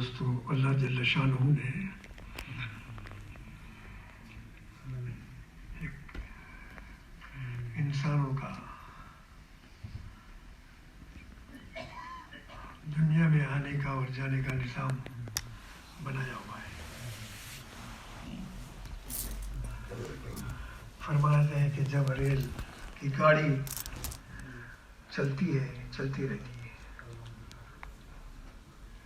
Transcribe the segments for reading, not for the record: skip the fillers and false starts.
دوستو، اللہ جل شانہ نے انسانوں کا دنیا میں آنے کا اور جانے کا نظام بنایا ہوا ہے۔ فرماتے ہیں کہ جب ریل کی گاڑی چلتی ہے، چلتی رہتی ہے،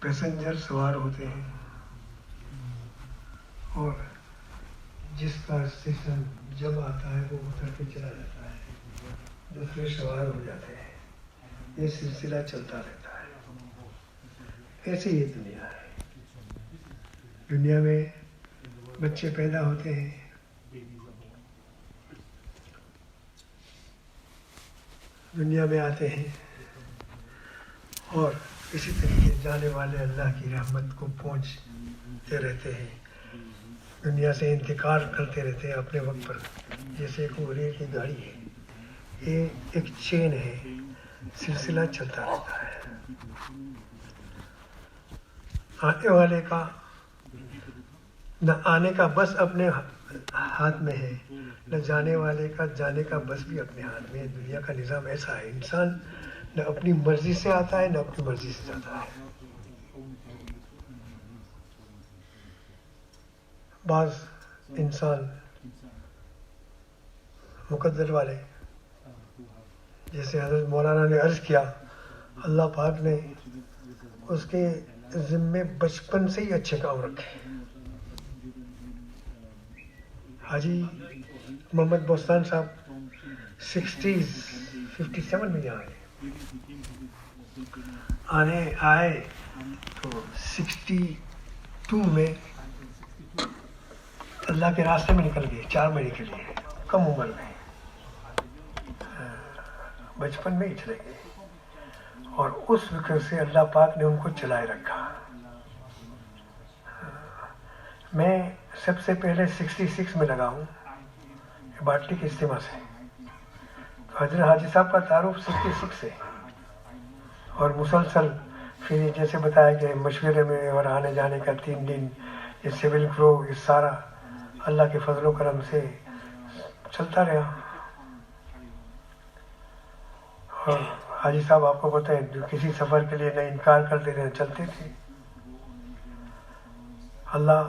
پیسنجر سوار ہوتے ہیں اور جس کا اسٹیشن جب آتا ہے وہ اتر کے چلا جاتا ہے، دوسرے سوار ہو جاتے ہیں، یہ سلسلہ چلتا رہتا ہے۔ ایسے ہی دنیا ہے۔ دنیا میں بچے پیدا ہوتے ہیں، دنیا میں آتے ہیں اور اسی طریقے جانے والے اللہ کی رحمت کو پہنچتے رہتے ہیں، دنیا سے انتقال کرتے رہتے ہیں اپنے وقت پر۔ جیسے ایک ریل کی گاڑی ہے، یہ ایک چین ہے، سلسلہ چلتا رہتا ہے۔ آنے والے کا نہ آنے کا بس اپنے ہاتھ میں ہے، نہ جانے والے کا جانے کا بس بھی اپنے ہاتھ میں ہے۔ دنیا کا نظام ایسا ہے، انسان نہ اپنی مرضی سے آتا ہے نہ اپنی مرضی سے جاتا ہے۔ بعض انسان مقدر والے، جیسے حضرت مولانا نے عرض کیا، اللہ پاک نے اس کے ذمے بچپن سے ہی اچھے کام رکھے۔ حاجی محمد بوستان صاحب 57 میں یہاں آئے تو 62 میں اللہ کے راستے میں نکل گئے، 4 مہینے کے لیے، کم عمر میں، بچپن میں ہی چلے گئے، اور اس فکر سے اللہ پاک نے ان کو چلائے رکھا۔ میں سب سے پہلے 66 میں لگا ہوں، باٹلی کے اجتماع سے۔ تو حضرت حاجی صاحب کا تعارف 66 سے، اور مسلسل پھر جیسے بتایا کہ مشورے میں اور آنے جانے کا 3 دن، یہ سول گرو، یہ سارا اللہ کے فضل و کرم سے چلتا رہا۔ اور حاجی صاحب آپ کو پتہ ہے، جو کسی سفر کے لیے نہ انکار کرتے تھے، چلتے تھے۔ اللہ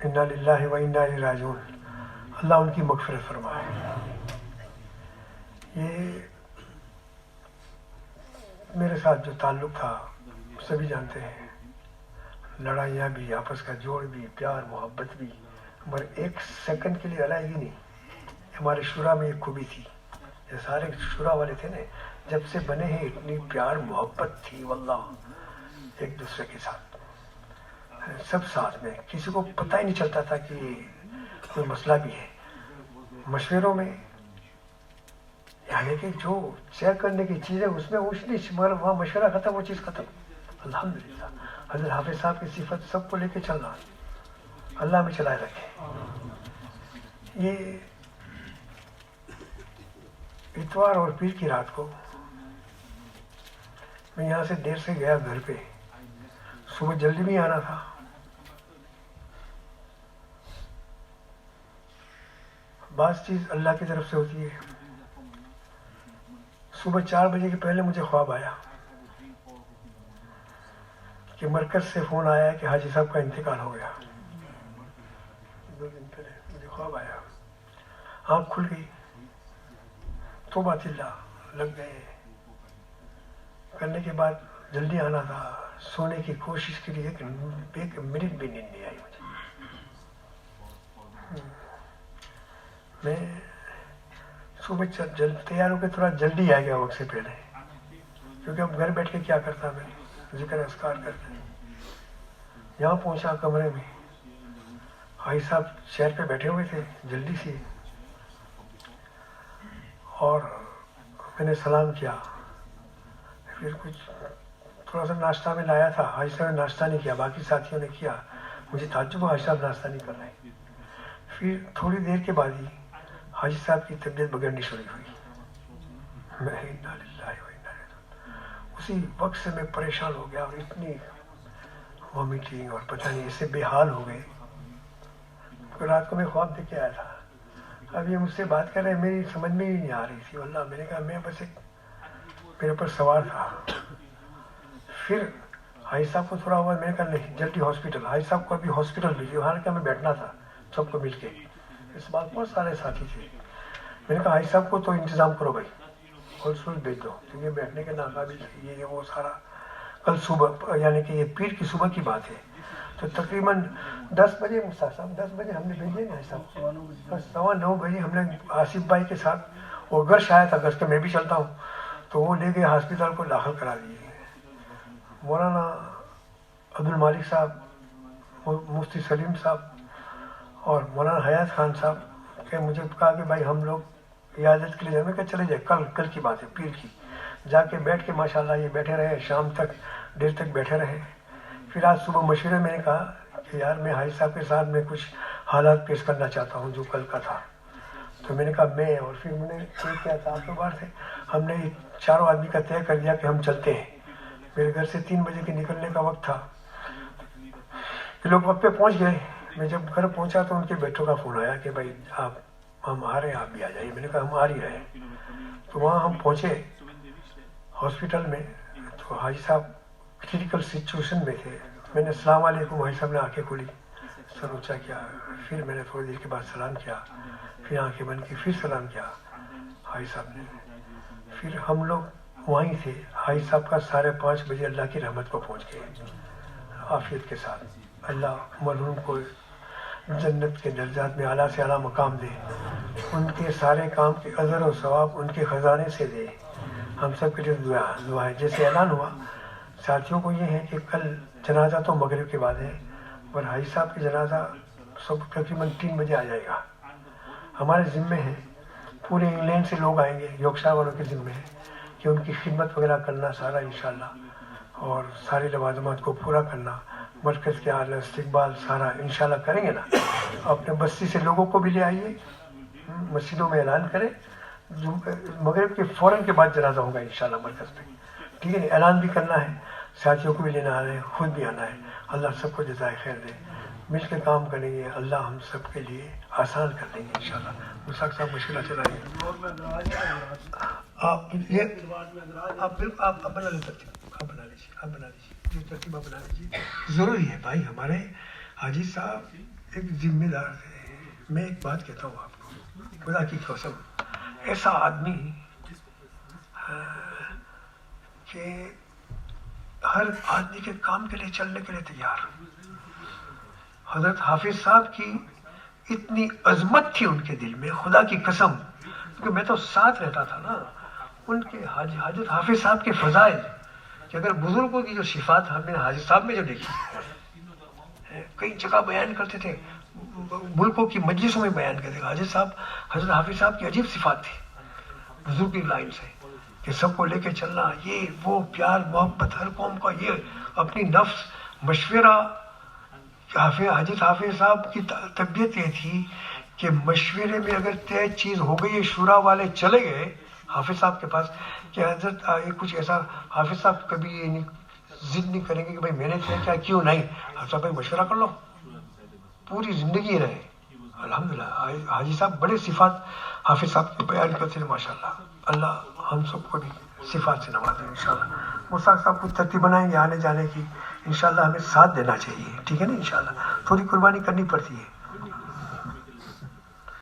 انا للہ و انا الیہ راجعون، اللہ ان کی مغفرت فرمائے۔ یہ میرے ساتھ جو تعلق تھا سبھی جانتے ہیں، لڑائیاں بھی، آپس کا جوڑ بھی، پیار محبت بھی، مگر 1 سیکنڈ کے لیے علیحدگی نہیں۔ ہمارے شورا میں ایک خوبی تھی، یہ سارے شورا والے تھے نا، جب سے بنے ہیں اتنی پیار محبت تھی واللہ ایک دوسرے کے ساتھ، سب ساتھ میں، کسی کو پتہ ہی نہیں چلتا تھا کہ کوئی مسئلہ بھی ہے۔ مشوروں میں یعنی کہ جو چیک کرنے کی چیز ہے اس میں اونچ نیچ، مگر وہاں مشورہ ختم، وہ چیز ختم۔ الحمدللہ حضرت حافظ صاحب کی صفت سب کو لے کے چلنا، اللہ میں چلائے رکھے۔ یہ اتوار اور پیر کی رات کو میں یہاں سے دیر سے گیا گھر پہ، صبح جلدی بھی آنا تھا۔ بعض چیز اللہ کی طرف سے ہوتی ہے۔ صبح 4 بجے کے پہلے مجھے خواب آیا کہ مرکز سے فون آیا کہ حاجی صاحب کا انتقال ہو گیا۔ 2 دن پہلے مجھے خواب آیا، آنکھ کھل گئی، توبہ اللہ لگ گئے کرنے کے بعد جلدی آنا تھا، سونے کی کوشش کے لیے 1 منٹ بھی نیند نہیں آئی مجھے۔ میں صبح تیار ہو کے تھوڑا جلدی آ گیا وقت سے پہلے، کیونکہ اب گھر بیٹھ کے کیا کرتا میں، ذکر اذکار کرتا۔ یہاں پہنچا کمرے میں، حاجی صاحب چیئر پہ بیٹھے ہوئے تھے جلدی سے، اور میں نے سلام کیا، پھر کچھ تھوڑا سا ناشتہ میں لایا تھا، حاجی صاحب نے ناشتہ نہیں کیا، باقی ساتھیوں نے کیا، مجھے تعجب ہوا حاجی صاحب ناشتہ نہیں کر رہے۔ پھر تھوڑی دیر کے بعد ہی حاجی صاحب کی طبیعت بگڑنی شروع ہوئی۔ میں انا للہ و انا الیہ راجعون، اسی وقت سے میں پریشان ہو گیا، اور اتنی वॉमिटिंग और पता नहीं ऐसे बेहाल हो गए। तो रात को मैं ख्वाब देख के आया था। अब ये मुझसे बात कर रहे हैं, मेरी समझ में ही नहीं आ रही थी वल्लाह। मैंने कहा मैं बस एक मेरे ऊपर सवार था। फिर हाई साहब को थोड़ा हुआ, मैंने कहा नहीं जल्दी हॉस्पिटल, हाई साहब को अभी हॉस्पिटल भेजिए। वहाँ के हमें बैठना था सबको मिल के, इस बात बहुत सारे साथी थे। मैंने कहा हाई साहब को तो इंतज़ाम करो भाई, होलसेल भेज दो, क्योंकि बैठने के नाकाबिल ये वो सारा। कल सुबह यानी कि ये पीर की सुबह की बात है, तो तकरीबन 10 बजे मुस्ताक साहब 10 बजे हमने भेजे ना साहब, 9:15 बजे हमने आसिफ भाई के साथ वो गर्श आया था, गर्श के मैं भी चलता हूँ, तो वो ले गए हॉस्पिटल को दाखिल करा दिए। मौलाना अब्दुल मालिक साहब, मुफ्ती सलीम साहब और मौलाना हयात खान साहब के मुझे कहा कि भाई हम लोग इयादत के लिए जाए। मैं कहा चले जाए, कल की बात है, पीर की। जाके बैठ के माशाल्लाह ये बैठे रहे, शाम तक देर तक बैठे रहे। फिर आज सुबह मशवरे मैंने कहा कि यार मैं हाई साहब के साथ में कुछ हालात पेश करना चाहता हूँ जो कल का था। तो मैंने कहा मैं, और फिर मैंने तय किया था, आप लोग बाहर थे, हमने चारों आदमी का तय कर दिया कि हम चलते हैं। मेरे घर से 3 बजे के निकलने का वक्त था। ये लोग वक्त पे पहुंच गए। मैं जब घर पहुंचा तो उनके बेटों का फ़ोन आया कि भाई आप हम आ रहे हैं, आप भी आ जाइए। मैंने कहा हम आ ही रहे हैं। तो वहाँ हम पहुँचे हॉस्पिटल में, तो हाजी साहब क्रिटिकल सिचुएशन में थे। मैंने अस्सलाम वालेकुम, हाजी साहब ने आंखें खोली, सर ऊँचा किया। फिर मैंने थोड़ी देर के बाद सलाम किया, फिर आंखें बंद की, फिर सलाम किया हाजी साहब ने। फिर हम लोग वहीं थे। हाजी साहब का 5:30 बजे अल्लाह की रहमत को पहुँच गए आफियत के साथ। अल्लाह मरहूम को जन्नत के दर्जात में आला से आला मकाम दे, उनके सारे काम के अजर और सवाब उनके ख़जाने से दे। हम सब के लिए दुआ है। जैसे ऐलान हुआ साथियों को, ये है कि कल जनाजा तो मगरिब के बाद है, और हाजी साहब की जनाजा सब तकरीबन 3 बजे आ जाएगा। हमारे ज़िम्मे है, पूरे इंग्लैंड से लोग आएंगे, योगशाह वालों के ज़िम्मे है कि उनकी खिदमत वगैरह करना सारा इंशाल्लाह, और सारी लवाज़मात को पूरा करना, मरकज़ के आला इस्तिक़बाल सारा इंशाल्लाह करेंगे ना। अपने बस्ती से लोगों को भी ले आइए, मस्जिदों में ऐलान करें, मगरिब के फ़ौरन के बाद जनाजा होगा इंशाल्लाह मरकज़ पे, ठीक है। ऐलान भी करना है, साथियों को भी लेना है, खुद भी आना है। अल्लाह सबको जज़ाए खैर दे। मिल के काम करेंगे, अल्लाह हम सब के लिए आसान कर देंगे इंशाल्लाह। मुसाक साहब मुश्किल चलाइए। आप ये आप बना लीजिए, आप बना लीजिए, जो तरतीब बना लीजिए। ज़रूरी है भाई, हमारे हाजी साहब एक जिम्मेदार थे। मैं एक बात कहता हूँ आपको, खुदा की कसम, ऐसा आदमी कि हर आदमी के काम के लिए चलने के लिए तैयार। हजरत हाफिज साहब की इतनी अजमत थी उनके दिल में, खुदा की कसम, क्योंकि मैं तो साथ रहता था ना। उनके हजरत हाफिज साहब के फजाइल कि अगर बुजुर्गों की जो सिफात हमने हाजी साहब में जो देखी, कई जगह बयान करते थे, मुल्कों की मजलिसों में बयान करते थे। हाजी साहब, हजरत हाफिज साहब की अजीब सिफात थी बुजुर्ग की लाइन से, कि सबको लेके चलना, ये वो प्यार मोहब्बत हर कौम का, ये अपनी नफ्स मशवरा। हजरत हाफिज साहब की तबीयत ये थी कि मशवरे में अगर तय चीज़ हो गई, शूरा वाले चले गए हाफिज साहब के पास कि हजरत ये कुछ ऐसा, हाफिज साहब कभी ये नहीं जिद नहीं करेंगे कि भाई मैंने तय किया, क्यों नहीं, हाफिज भाई मशवरा कर लो, पूरी ज़िंदगी रहे। अल्हम्दुलिल्लाह हाजी साहब बड़े सिफात हाफिज साहब के बयान करते हैं माशाल्लाह। अल्लाह हम सबको भी सिफात से नवाजे इंशाल्लाह। मुसाक साहब कुछ तरतीब बनाएंगे आने जाने की, इंशाल्लाह हमें साथ देना चाहिए, ठीक है ना। इंशाल्लाह थोड़ी कुर्बानी करनी पड़ती है।